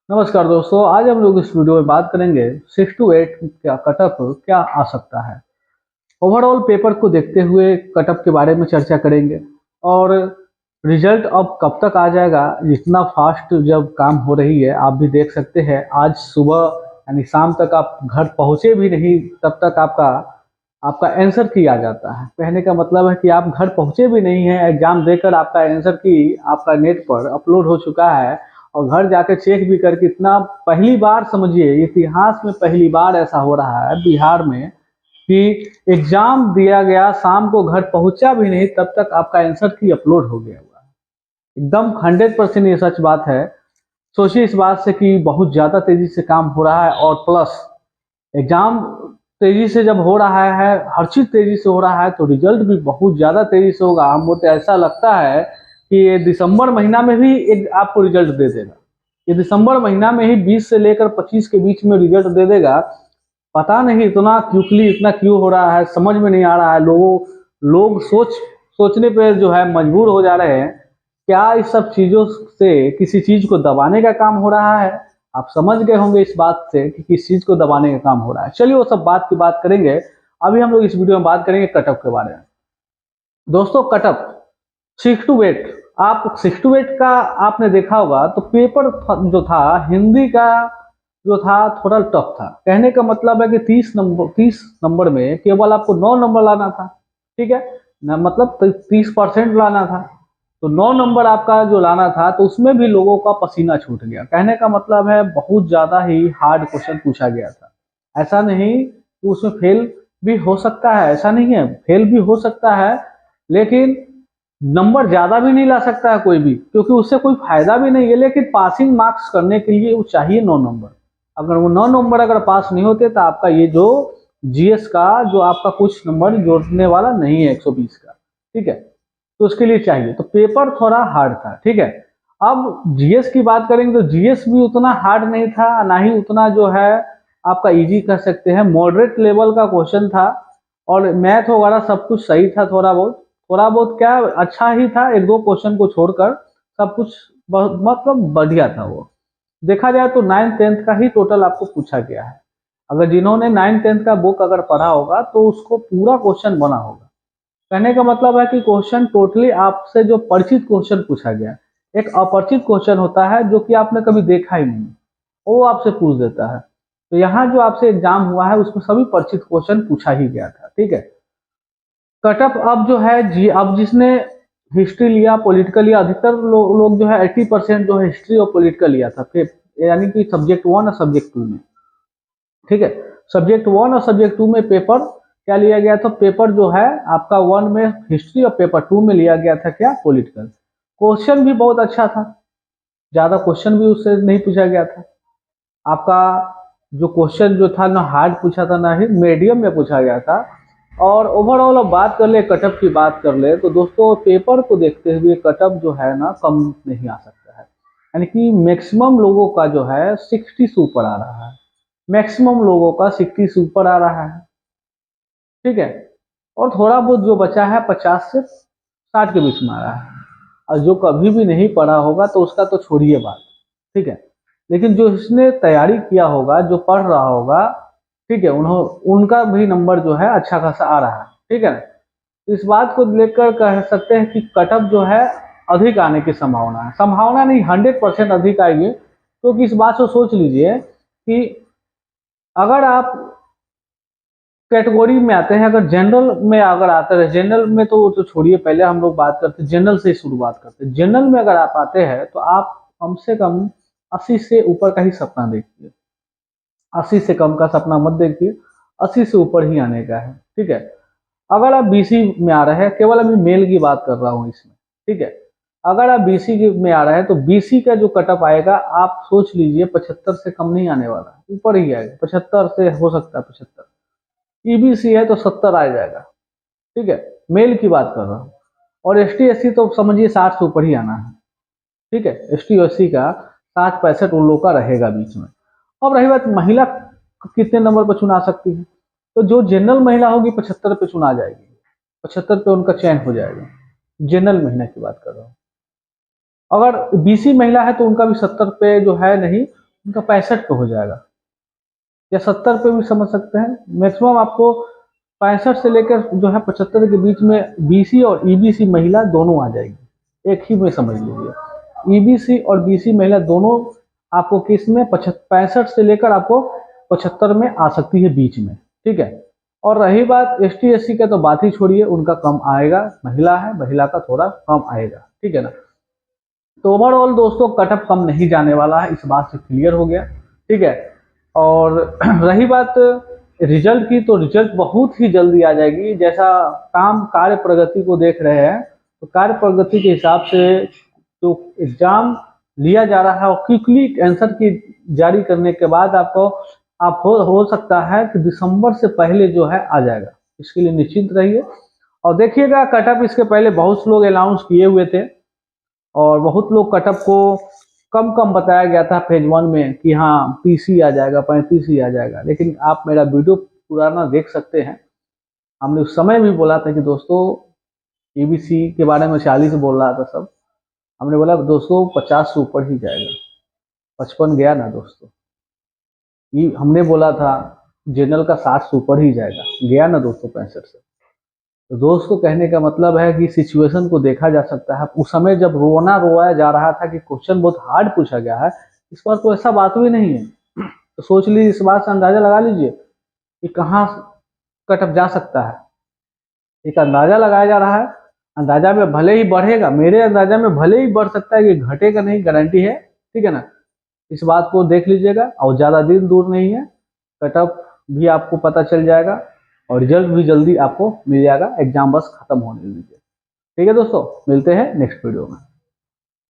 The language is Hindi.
नमस्कार दोस्तों, आज हम लोग इस वीडियो में बात करेंगे 6 to 8 क्या कटअप क्या आ सकता है। ओवरऑल पेपर को देखते हुए कटअप के बारे में चर्चा करेंगे और रिजल्ट अब कब तक आ जाएगा। इतना फास्ट जब काम हो रही है, आप भी देख सकते हैं। आज सुबह यानी शाम तक आप घर पहुंचे भी नहीं, तब तक आपका आपका आंसर की आ जाता है। कहने का मतलब है कि आप घर पहुंचे भी नहीं हैं, एग्जाम देकर आपका आंसर की आपका नेट पर अपलोड हो चुका है और घर जाकर चेक भी करके इतना पहली बार, समझिए इतिहास में पहली बार ऐसा हो रहा है बिहार में कि एग्जाम दिया गया, शाम को घर पहुंचा भी नहीं, तब तक आपका आंसर की अपलोड हो गया हुआ है। एकदम 100% ये सच बात है। सोचिए इस बात से कि बहुत ज़्यादा तेजी से काम हो रहा है और प्लस एग्जाम तेजी से जब हो रहा है, हर चीज तेजी से हो रहा है, तो रिजल्ट भी बहुत ज्यादा तेजी से होगा। हमको तो ऐसा लगता है कि ये दिसंबर महीना में भी एक आपको रिजल्ट दे देगा। ये दिसंबर महीना में ही 20 से लेकर 25 के बीच में रिजल्ट दे देगा। पता नहीं इतना क्विकली, इतना क्यों हो रहा है, समझ में नहीं आ रहा है। लोग सोचने पे जो है मजबूर हो जा रहे हैं। क्या इस सब चीजों से किसी चीज को दबाने का काम हो रहा है? आप समझ गए होंगे इस बात से कि किस चीज को दबाने का काम हो रहा है। चलिए वो सब बात की बात करेंगे। अभी हम लोग इस वीडियो में बात करेंगे कटअप के बारे में। दोस्तों कटअप 6 to 8, आप 6 to 8 का आपने देखा होगा तो पेपर जो था हिंदी का, जो था थोड़ा टफ था। कहने का मतलब है कि 30 नंबर में केवल आपको 9 नंबर लाना था। ठीक है ना, मतलब 30% लाना था। तो 9 नंबर आपका जो लाना था, तो उसमें भी लोगों का पसीना छूट गया। कहने का मतलब है बहुत ज्यादा ही हार्ड क्वेश्चन पूछा गया था। ऐसा नहीं कि उसमें फेल भी हो सकता है, ऐसा नहीं है, फेल भी हो सकता है, लेकिन नंबर ज्यादा भी नहीं ला सकता है कोई भी, क्योंकि उससे कोई फायदा भी नहीं है। लेकिन पासिंग मार्क्स करने के लिए वो चाहिए 9 नंबर। अगर वो 9 नंबर अगर पास नहीं होते तो आपका ये जो जीएस का जो आपका कुछ नंबर जोड़ने वाला नहीं है 120 का। ठीक है, तो उसके लिए चाहिए। तो पेपर थोड़ा हार्ड था। ठीक है, अब जीएस की बात करेंगे तो जीएस भी उतना हार्ड नहीं था, ना ही उतना जो है आपका इजी कह सकते हैं। मॉडरेट लेवल का क्वेश्चन था और मैथ वगैरह सब कुछ सही था। थोड़ा बहुत क्या, अच्छा ही था। एक दो क्वेश्चन को छोड़कर सब कुछ बहुत मतलब बढ़िया था। वो देखा जाए तो 9th 10th का ही टोटल आपको पूछा गया है। अगर जिन्होंने 9th 10th का बुक अगर पढ़ा होगा तो उसको पूरा क्वेश्चन बना होगा। कहने का मतलब है कि क्वेश्चन टोटली आपसे जो परिचित क्वेश्चन पूछा गया। एक अपरिचित क्वेश्चन होता है जो कि आपने कभी देखा ही नहीं, वो आपसे पूछ देता है। तो यहाँ जो आपसे एग्जाम हुआ है उसमें सभी परिचित क्वेश्चन पूछा ही गया था। ठीक है, कटअप अब जो है जी, अब जिसने हिस्ट्री लिया, पॉलिटिकल लिया, अधिकतर लोग जो है 80% जो है हिस्ट्री और पॉलिटिकल लिया था, फिर यानी कि सब्जेक्ट 1 और सब्जेक्ट 2 में। ठीक है, सब्जेक्ट 1 और सब्जेक्ट 2 में पेपर क्या लिया गया था? पेपर जो है आपका 1 में हिस्ट्री और पेपर 2 में लिया गया था क्या? पॉलिटिकल। क्वेश्चन भी बहुत अच्छा था, ज्यादा क्वेश्चन भी उससे नहीं पूछा गया था। आपका जो क्वेश्चन जो था ना हार्ड पूछा था, ना ही मीडियम में पूछा गया था। और ओवरऑल अब बात कर ले, कटअप की बात कर ले, तो दोस्तों पेपर को देखते हुए कटअप जो है ना कम नहीं आ सकता है। यानी कि मैक्सिमम लोगों का जो है 60 से ऊपर आ रहा है। मैक्सिमम लोगों का 60 से ऊपर आ रहा है। ठीक है, और थोड़ा बहुत जो बचा है 50 से 60 के बीच में आ रहा है। और जो कभी भी नहीं पढ़ा होगा तो उसका तो छोड़िए बात। ठीक है, लेकिन जो इसने तैयारी किया होगा, जो पढ़ रहा होगा, ठीक है, उनका भी नंबर जो है अच्छा खासा आ रहा है। ठीक है, इस बात को लेकर कह सकते हैं कि कटअप जो है अधिक आने की संभावना है। संभावना नहीं, 100% अधिक आएगी। क्योंकि इस बात को सोच लीजिए कि अगर आप कैटेगरी में आते हैं, अगर जनरल में अगर आते हैं, जनरल में तो छोड़िए, पहले हम लोग बात करते हैं जनरल से ही शुरुआत करते हैं। जनरल में अगर आप आते हैं तो आप कम से कम 80 से ऊपर का ही सपना देखिए। 80 से कम का सपना मत देखिए, 80 से ऊपर ही आने का है। ठीक है, अगर आप बीसी में आ रहे हैं, केवल अभी मेल की बात कर रहा हूँ इसमें। ठीक है, अगर आप बीसी में आ रहे हैं तो बीसी का जो कटअप आएगा, आप सोच लीजिए 75 से कम नहीं आने वाला, ऊपर ही आएगा। 75 से हो सकता है 75। ईबीसी है तो 70 आ जाएगा। ठीक है, मेल की बात कर रहा हूँ। और एसटी एससी तो समझिए 60 से ऊपर ही आना है। ठीक है, एसटी एससी का 60 65 उन लोग का रहेगा बीच में। अब रही बात महिला कितने नंबर पर चुना सकती है, तो जो जनरल महिला होगी 75 पे चुना जाएगी। 75 पे उनका चयन हो जाएगा। जनरल महिला की बात कर रहा हूँ। अगर बीसी महिला है तो उनका भी 70 पे जो है नहीं, उनका 65 पे हो जाएगा या 70 पे भी समझ सकते हैं। मैक्सिमम आपको 65 से लेकर जो है 75 के बीच में बीसी और ईबीसी महिला दोनों आ जाएगी, एक ही में समझ लीजिए। ईबीसी और बीसी महिला दोनों आपको किस में 65 से लेकर आपको 75 में आ सकती है बीच में, ठीक है। और रही बात एसटी एससी का तो बात ही छोड़िए, उनका कम आएगा, महिला है, महिला का थोड़ा कम आएगा, ठीक है ना। तो ओवरऑल दोस्तों कटअप कम नहीं जाने वाला है, इस बात से क्लियर हो गया, ठीक है। और रही बात रिजल्ट की, तो रिजल्ट बहुत ही जल्दी आ जाएगी। जैसा काम कार्य प्रगति को देख रहे हैं, तो कार्य प्रगति के हिसाब से जो एग्जाम लिया जा रहा है और क्विकली आंसर की जारी करने के बाद आपको हो सकता है कि दिसंबर से पहले जो है आ जाएगा। इसके लिए निश्चिंत रहिए और देखिएगा कटअप इसके पहले बहुत से लोग अनाउंस किए हुए थे और बहुत लोग कटअप को कम कम बताया गया था फेज 1 में कि हाँ 30 ही आ जाएगा, 35 ही आ जाएगा। लेकिन आप मेरा वीडियो पुराना देख सकते हैं, हमने उस समय भी बोला था कि दोस्तों ईबीसी के बारे में 40 बोल रहा था सब, हमने बोला दोस्तों 50 से ऊपर ही जाएगा, 55 गया ना दोस्तों। ये हमने बोला था जनरल का 60 से ऊपर ही जाएगा, गया ना दोस्तों 65 से। तो दोस्तों कहने का मतलब है कि सिचुएशन को देखा जा सकता है। उस समय जब रोया जा रहा था कि क्वेश्चन बहुत हार्ड पूछा गया है, इस बार तो ऐसा बात भी नहीं है। तो सोच लीजिए, इस बात से अंदाजा लगा लीजिए कि कहाँ कटअप जा सकता है। एक अंदाजा लगाया जा रहा है, अंदाजा में भले ही बढ़ेगा, मेरे अंदाजा में भले ही बढ़ सकता है कि घटेगा नहीं, गारंटी है, ठीक है ना। इस बात को देख लीजिएगा और ज़्यादा दिन दूर नहीं है, कटअप भी आपको पता चल जाएगा और रिजल्ट भी जल्दी आपको मिल जाएगा। एग्जाम बस खत्म होने दीजिए, ठीक है दोस्तों। मिलते हैं नेक्स्ट वीडियो में।